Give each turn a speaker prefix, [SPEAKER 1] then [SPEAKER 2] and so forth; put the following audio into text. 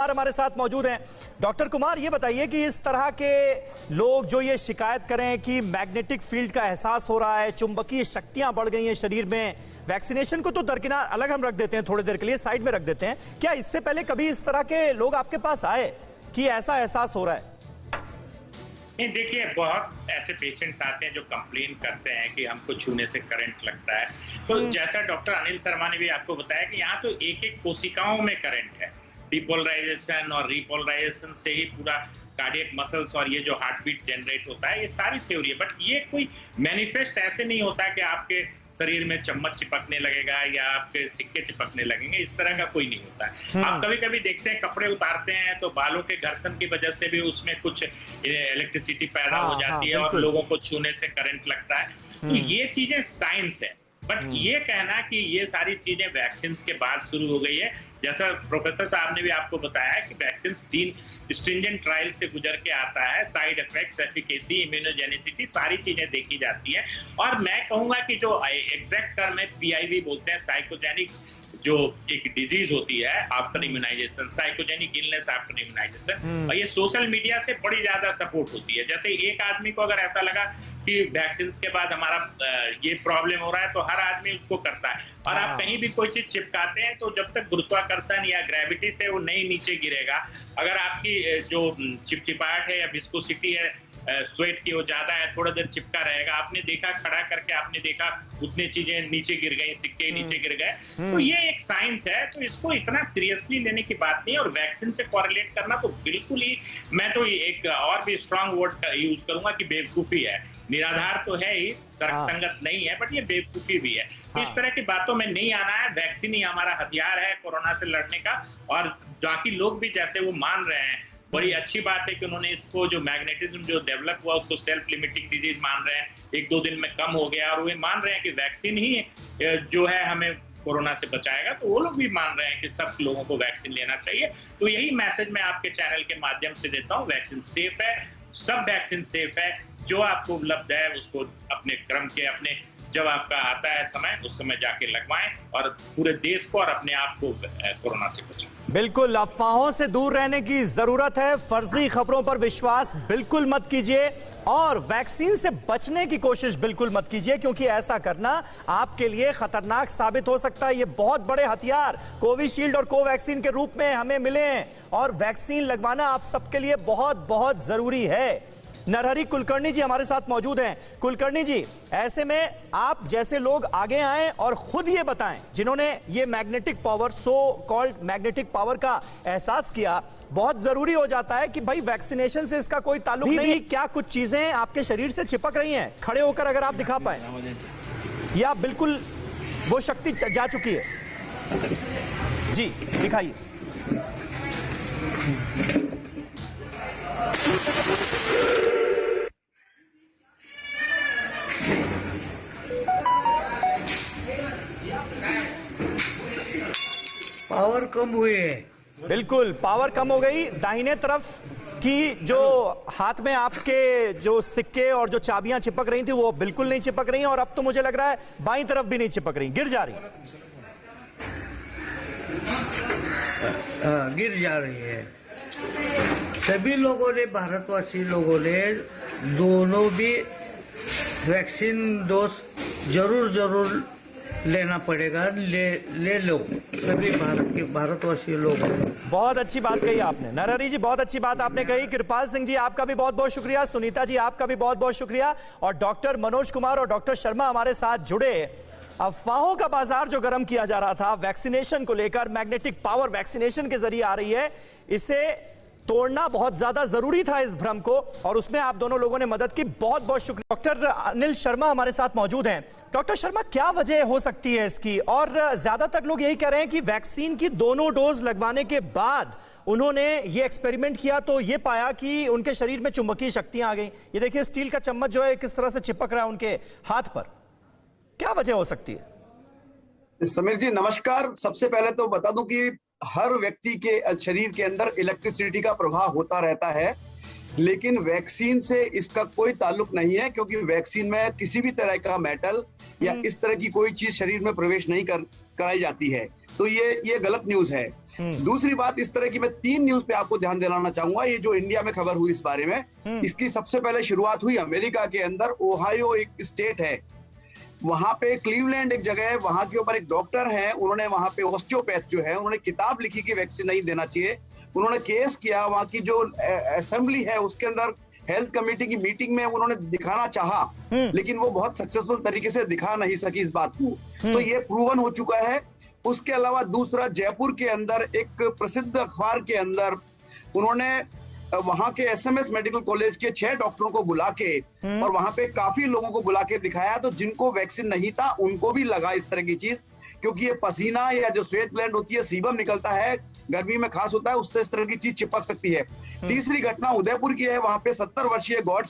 [SPEAKER 1] हमारे साथ मौजूद हैं। डॉक्टर कुमार, ये बताइए कि इस तरह के लोग जो ये शिकायत करें कि मैग्नेटिक फील्ड का एहसास हो रहा है, चुंबकीय शक्तियां बढ़ गई हैं शरीर में, वैक्सीनेशन को तो दरकिनार अलग हम रख देते हैं, थोड़ी देर के लिए साइड में रख देते हैं, क्या इससे पहले कभी इस तरह के लोग आपके पास आए कि ऐसा एहसास हो रहा है?
[SPEAKER 2] देखिए, बहुत ऐसे पेशेंट्स आते हैं जो कंप्लेन करते हैं कि हमको छूने से करंट लगता है। तो जैसा डॉक्टर अनिल शर्मा ने भी आपको बताया कि यहाँ तो एक एक कोशिकाओं में करंट है। डिपोलराइजेशन और रिपोलराइजेशन से ही पूरा कार्डियक मसल्स और ये जो हार्ट बीट जनरेट होता है, ये सारी थ्योरी है। बट ये कोई मैनिफेस्ट ऐसे नहीं होता कि आपके शरीर में चम्मच चिपकने लगेगा या आपके सिक्के चिपकने लगेंगे, इस तरह का कोई नहीं होता है। आप कभी कभी देखते हैं कपड़े उतारते हैं तो बालों के घर्षण की वजह से भी उसमें कुछ इलेक्ट्रिसिटी पैदा हो जाती है और लोगों को छूने से करंट लगता है। तो ये चीजें साइंस है। बट ये कहना कि ये सारी चीजें वैक्सीन के बाद शुरू हो गई है, जैसा प्रोफेसर साहब ने भी आपको बताया कि वैक्सीन 3 स्ट्रिंजेंट ट्रायल से गुजर के आता है। साइड इफेक्ट्स, एफिकेसी, इम्यूनोजेनिसिटी, सारी चीजें देखी जाती है। और मैं कहूंगा कि जो एग्जैक्ट टर्म है पीआईवी बोलते हैं, साइकोजेनिक जो एक डिजीज होती है after immunisation, psychogenic illness after immunisation, और ये सोशल मीडिया से बड़ी ज्यादा सपोर्ट होती है। जैसे एक आदमी को अगर ऐसा लगा कि वैक्सीन के बाद हमारा ये प्रॉब्लम हो रहा है तो हर आदमी उसको करता है। और आप कहीं भी कोई चीज चिपकाते हैं तो जब तक गुरुत्वाकर्षण या ग्रेविटी से वो नहीं नीचे गिरेगा, अगर आपकी जो चिपचिपाहट है या विस्कोसिटी है स्वेट की वो ज्यादा है, थोड़ा देर चिपका रहेगा। आपने देखा खड़ा करके, आपने देखा उतनी चीजें नीचे गिर गई, सिक्के नीचे गिर गए। तो ये एक साइंस है, तो इसको इतना सीरियसली लेने की बात नहीं है। और वैक्सीन से कॉरिलेट करना तो बिल्कुल ही, मैं तो एक और भी स्ट्रांग वर्ड यूज करूंगा कि बेवकूफी है। निराधार तो है ही, तर्कसंगत नहीं है, बट ये बेवकूफी भी है। तो इस तरह की बातों में नहीं आना है। वैक्सीन ही हमारा हथियार है कोरोना से लड़ने का। और बाकी लोग भी जैसे वो मान रहे हैं, बड़ी अच्छी बात है कि उन्होंने इसको जो मैग्नेटिज्म जो डेवलप हुआ उसको सेल्फ लिमिटिंग डिजीज मान रहे हैं, 1-2 दिन में कम हो गया, और वे मान रहे हैं कि वैक्सीन ही जो है हमें कोरोना से बचाएगा। तो वो लोग भी मान रहे हैं कि सब लोगों को वैक्सीन लेना चाहिए। तो यही मैसेज मैं आपके चैनल के माध्यम से देता हूँ। वैक्सीन सेफ है, सब वैक्सीन सेफ है। जो आपको उपलब्ध है उसको अपने क्रम के, अपने जब आपका आता है समय, उस समय जाके लगवाएं और पूरे देश को और अपने आप को कोरोना से बचाएं।
[SPEAKER 1] बिल्कुल, अफवाहों से दूर रहने की जरूरत है। फर्जी खबरों पर विश्वास बिल्कुल मत कीजिए और वैक्सीन से बचने की कोशिश बिल्कुल मत कीजिए, क्योंकि ऐसा करना आपके लिए खतरनाक साबित हो सकता है। ये बहुत बड़े हथियार कोविशील्ड और कोवैक्सीन के रूप में हमें मिले हैं और वैक्सीन लगवाना आप सबके लिए बहुत बहुत जरूरी है। नरहरि कुलकर्णी जी हमारे साथ मौजूद हैं। कुलकर्णी जी, ऐसे में आप जैसे लोग आगे आएं और खुद ये बताएं, जिन्होंने ये magnetic power, so called magnetic power का एहसास किया, बहुत जरूरी हो जाता है कि भाई वैक्सीनेशन से इसका कोई ताल्लुक नहीं। क्या कुछ चीजें आपके शरीर से चिपक रही हैं? खड़े होकर अगर आप दिखा पाए, या बिल्कुल वो शक्ति जा चुकी है? जी दिखाइए।
[SPEAKER 3] पावर कम हुई है।
[SPEAKER 1] बिल्कुल पावर कम हो गई। दाहिने तरफ की जो हाथ में आपके जो सिक्के और जो चाबियां चिपक रही थी वो बिल्कुल नहीं चिपक रही, और अब तो मुझे लग रहा है बाईं तरफ भी नहीं चिपक रही, गिर जा रही।
[SPEAKER 3] गिर जा रही है। सभी लोगों ने, भारतवासी लोगों ने दोनों भी वैक्सीन डोज जरूर लेना पड़ेगा। ले लो सभी भारतवासी लोग।
[SPEAKER 1] बहुत अच्छी बात कही आपने नरहरि जी, बहुत अच्छी बात आपने कही। कृपाल सिंह जी आपका भी बहुत बहुत शुक्रिया। सुनीता जी आपका भी बहुत बहुत शुक्रिया। और डॉक्टर मनोज कुमार और डॉक्टर शर्मा हमारे साथ जुड़े। अफवाहों का बाजार जो गर्म किया जा रहा था वैक्सीनेशन को लेकर, मैग्नेटिक पावर वैक्सीनेशन के जरिए आ रही है, इसे तोड़ना बहुत ज्यादा जरूरी था, इस भ्रम को, और उसमें आप दोनों लोगों ने मदद की। बहुत बहुत शुक्रिया। डॉक्टर अनिल शर्मा हमारे साथ मौजूद हैं। डॉक्टर शर्मा, क्या वजह हो सकती है इसकी? और ज्यादातर लोग यही कह रहे हैं कि वैक्सीन की दोनों डोज लगवाने के बाद उन्होंने ये एक्सपेरिमेंट किया तो ये पाया कि उनके शरीर में चुंबकीय शक्तियां आ गई। ये देखिए स्टील का चम्मच जो है किस तरह से चिपक रहा है उनके हाथ पर। क्या वजह हो सकती है?
[SPEAKER 4] समीर जी नमस्कार। सबसे पहले तो बता दूं कि हर व्यक्ति के शरीर के अंदर इलेक्ट्रिसिटी का प्रभाव होता रहता है, लेकिन वैक्सीन से इसका कोई ताल्लुक नहीं है, क्योंकि वैक्सीन में किसी भी तरह का मेटल या इस तरह की कोई चीज शरीर में प्रवेश नहीं कराई जाती है। तो ये गलत न्यूज है। दूसरी बात, इस तरह की मैं 3 न्यूज पे आपको ध्यान दिलाना चाहूंगा। ये जो इंडिया में खबर हुई इस बारे में, इसकी सबसे पहले शुरुआत हुई अमेरिका के अंदर। ओहायो एक स्टेट है, वहां पे क्लीवलैंड एक जगह है, वहां के ऊपर एक डॉक्टर है, उन्होंने वहां पे ऑस्टियोपैथ जो है, उन्होंने किताब लिखी कि वैक्सीन नहीं देना चाहिए। उन्होंने केस किया, वहां की जो असेंबली है उसके अंदर हेल्थ कमेटी की मीटिंग में उन्होंने दिखाना चाहा, लेकिन वो बहुत सक्सेसफुल तरीके से दिखा नहीं सकी इस बात को। तो ये प्रूवन हो चुका है। उसके अलावा दूसरा, जयपुर के अंदर एक प्रसिद्ध अखबार के अंदर उन्होंने वहां के एसएमएस मेडिकल कॉलेज के 6 डॉक्टरों को बुला के और वहां पे काफी लोगों को बुला के दिखाया, तो जिनको वैक्सीन नहीं था उनको भी लगा इस तरह की चीज, क्योंकि ये पसीना या जो स्वेट ग्लैंड होती है, सीबम निकलता है, गर्मी में खास होता है, उससे इस तरह की चीज चिपक सकती है। तीसरी घटना उदयपुर की है, वहां पे 70 वर्षीय गौड